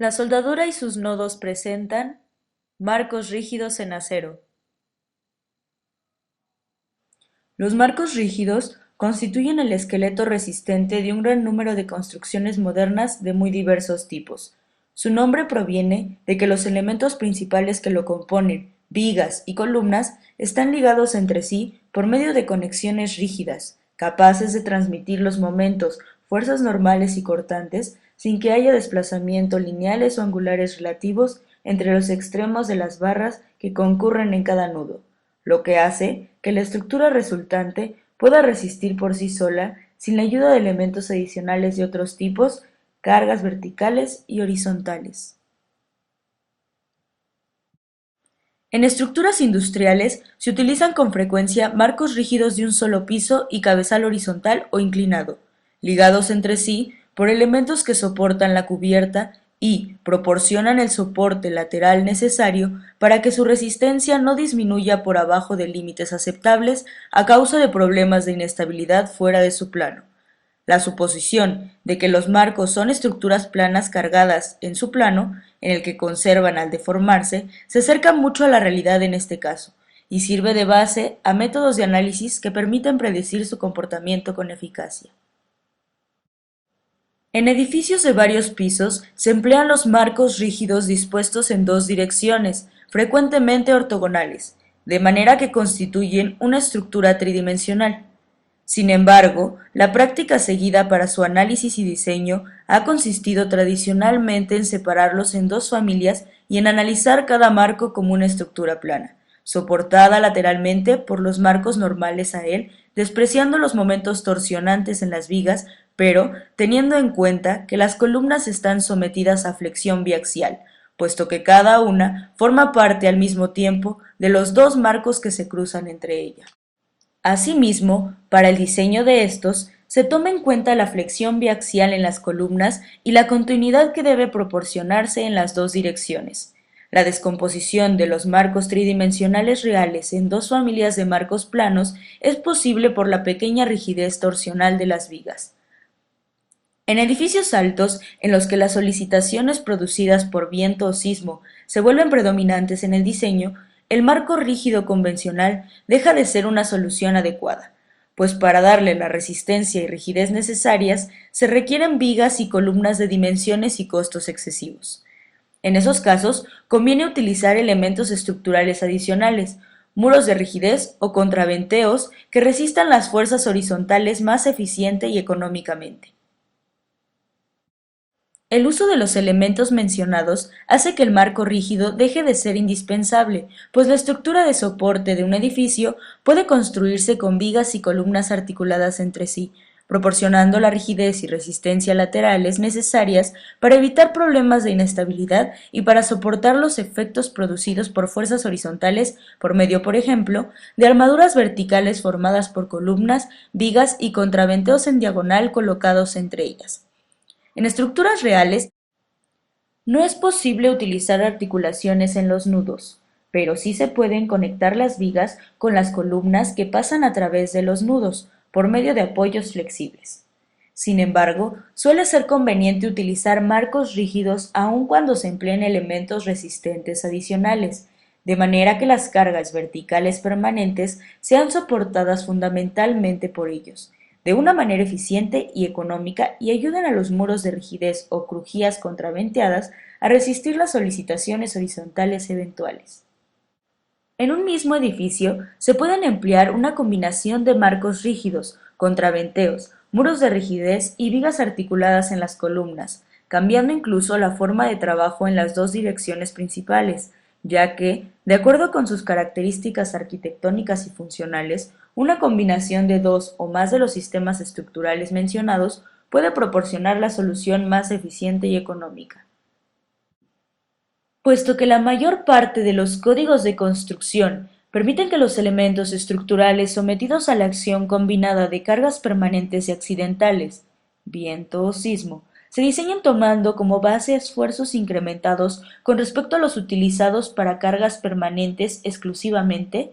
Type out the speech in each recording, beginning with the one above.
La soldadura y sus nodos presentan marcos rígidos en acero. Los marcos rígidos constituyen el esqueleto resistente de un gran número de construcciones modernas de muy diversos tipos. Su nombre proviene de que los elementos principales que lo componen, vigas y columnas, están ligados entre sí por medio de conexiones rígidas, capaces de transmitir los momentos, fuerzas normales y cortantes, sin que haya desplazamiento lineales o angulares relativos entre los extremos de las barras que concurren en cada nudo, lo que hace que la estructura resultante pueda resistir por sí sola sin la ayuda de elementos adicionales de otros tipos, cargas verticales y horizontales. En estructuras industriales se utilizan con frecuencia marcos rígidos de un solo piso y cabezal horizontal o inclinado, ligados entre sí por elementos que soportan la cubierta y proporcionan el soporte lateral necesario para que su resistencia no disminuya por abajo de límites aceptables a causa de problemas de inestabilidad fuera de su plano. La suposición de que los marcos son estructuras planas cargadas en su plano, en el que conservan al deformarse, se acerca mucho a la realidad en este caso, y sirve de base a métodos de análisis que permiten predecir su comportamiento con eficacia. En edificios de varios pisos se emplean los marcos rígidos dispuestos en dos direcciones, frecuentemente ortogonales, de manera que constituyen una estructura tridimensional. Sin embargo, la práctica seguida para su análisis y diseño ha consistido tradicionalmente en separarlos en dos familias y en analizar cada marco como una estructura plana, soportada lateralmente por los marcos normales a él, despreciando los momentos torsionantes en las vigas, pero teniendo en cuenta que las columnas están sometidas a flexión biaxial, puesto que cada una forma parte al mismo tiempo de los dos marcos que se cruzan entre ellas. Asimismo, para el diseño de estos, se toma en cuenta la flexión biaxial en las columnas y la continuidad que debe proporcionarse en las dos direcciones. La descomposición de los marcos tridimensionales reales en dos familias de marcos planos es posible por la pequeña rigidez torsional de las vigas. En edificios altos, en los que las solicitaciones producidas por viento o sismo se vuelven predominantes en el diseño, el marco rígido convencional deja de ser una solución adecuada, pues para darle la resistencia y rigidez necesarias se requieren vigas y columnas de dimensiones y costos excesivos. En esos casos, conviene utilizar elementos estructurales adicionales, muros de rigidez o contraventeos que resistan las fuerzas horizontales más eficiente y económicamente. El uso de los elementos mencionados hace que el marco rígido deje de ser indispensable, pues la estructura de soporte de un edificio puede construirse con vigas y columnas articuladas entre sí, proporcionando la rigidez y resistencia laterales necesarias para evitar problemas de inestabilidad y para soportar los efectos producidos por fuerzas horizontales por medio, por ejemplo, de armaduras verticales formadas por columnas, vigas y contraventeos en diagonal colocados entre ellas. En estructuras reales, no es posible utilizar articulaciones en los nudos, pero sí se pueden conectar las vigas con las columnas que pasan a través de los nudos, por medio de apoyos flexibles. Sin embargo, suele ser conveniente utilizar marcos rígidos aun cuando se empleen elementos resistentes adicionales, de manera que las cargas verticales permanentes sean soportadas fundamentalmente por ellos, de una manera eficiente y económica y ayuden a los muros de rigidez o crujías contraventeadas a resistir las solicitaciones horizontales eventuales. En un mismo edificio se pueden emplear una combinación de marcos rígidos, contraventeos, muros de rigidez y vigas articuladas en las columnas, cambiando incluso la forma de trabajo en las dos direcciones principales, ya que, de acuerdo con sus características arquitectónicas y funcionales, una combinación de dos o más de los sistemas estructurales mencionados puede proporcionar la solución más eficiente y económica. Puesto que la mayor parte de los códigos de construcción permiten que los elementos estructurales sometidos a la acción combinada de cargas permanentes y accidentales, viento o sismo, se diseñan tomando como base esfuerzos incrementados con respecto a los utilizados para cargas permanentes exclusivamente,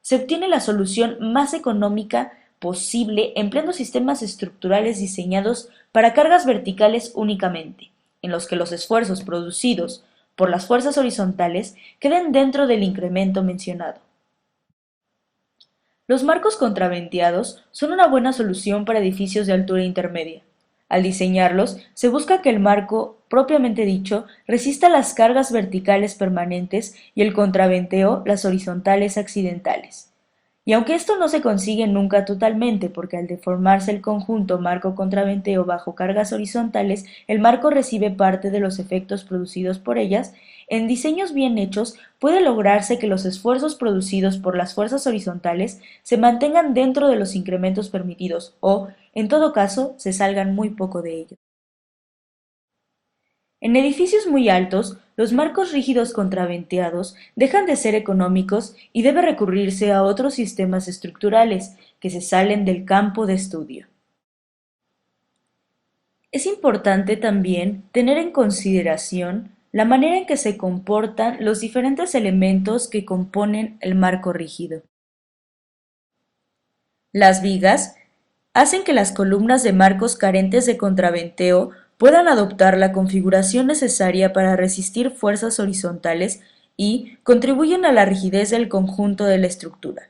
se obtiene la solución más económica posible empleando sistemas estructurales diseñados para cargas verticales únicamente, en los que los esfuerzos producidos por las fuerzas horizontales queden dentro del incremento mencionado. Los marcos contraventeados son una buena solución para edificios de altura intermedia. Al diseñarlos, se busca que el marco, propiamente dicho, resista las cargas verticales permanentes y el contraventeo las horizontales accidentales. Y aunque esto no se consigue nunca totalmente, porque al deformarse el conjunto marco-contraventeo bajo cargas horizontales, el marco recibe parte de los efectos producidos por ellas, en diseños bien hechos puede lograrse que los esfuerzos producidos por las fuerzas horizontales se mantengan dentro de los incrementos permitidos o, en todo caso, se salgan muy poco de ellos. En edificios muy altos, los marcos rígidos contraventeados dejan de ser económicos y debe recurrirse a otros sistemas estructurales que se salen del campo de estudio. Es importante también tener en consideración la manera en que se comportan los diferentes elementos que componen el marco rígido. Las vigas hacen que las columnas de marcos carentes de contraventeo puedan adoptar la configuración necesaria para resistir fuerzas horizontales y contribuyen a la rigidez del conjunto de la estructura.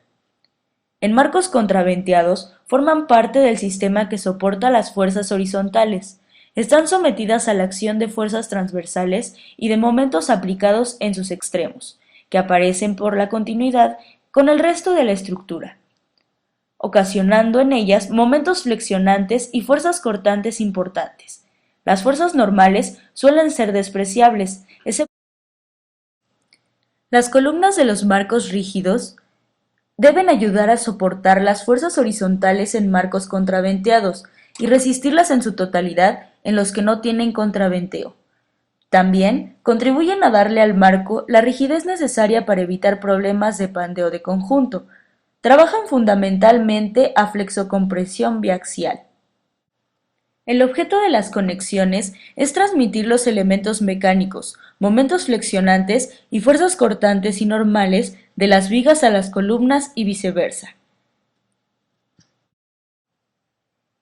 En marcos contraventeados forman parte del sistema que soporta las fuerzas horizontales. Están sometidas a la acción de fuerzas transversales y de momentos aplicados en sus extremos, que aparecen por la continuidad con el resto de la estructura, ocasionando en ellas momentos flexionantes y fuerzas cortantes importantes. Las fuerzas normales suelen ser despreciables, las columnas de los marcos rígidos deben ayudar a soportar las fuerzas horizontales en marcos contraventeados y resistirlas en su totalidad en los que no tienen contraventeo. También contribuyen a darle al marco la rigidez necesaria para evitar problemas de pandeo de conjunto. Trabajan fundamentalmente a flexocompresión biaxial. El objeto de las conexiones es transmitir los elementos mecánicos, momentos flexionantes y fuerzas cortantes y normales de las vigas a las columnas y viceversa.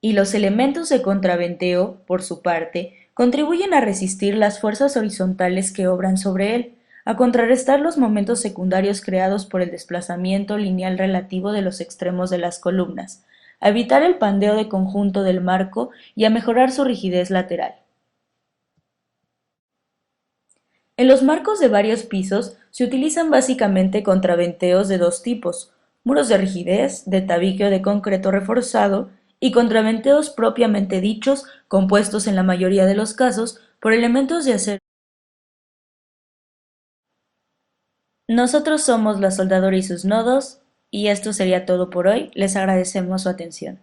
Y los elementos de contraventeo, por su parte, contribuyen a resistir las fuerzas horizontales que obran sobre él, a contrarrestar los momentos secundarios creados por el desplazamiento lineal relativo de los extremos de las columnas, a evitar el pandeo de conjunto del marco y a mejorar su rigidez lateral. En los marcos de varios pisos se utilizan básicamente contraventeos de dos tipos: muros de rigidez, de tabique de concreto reforzado, y contraventeos propiamente dichos, compuestos en la mayoría de los casos por elementos de acero. Nosotros somos la soldadora y sus nodos, y esto sería todo por hoy. Les agradecemos su atención.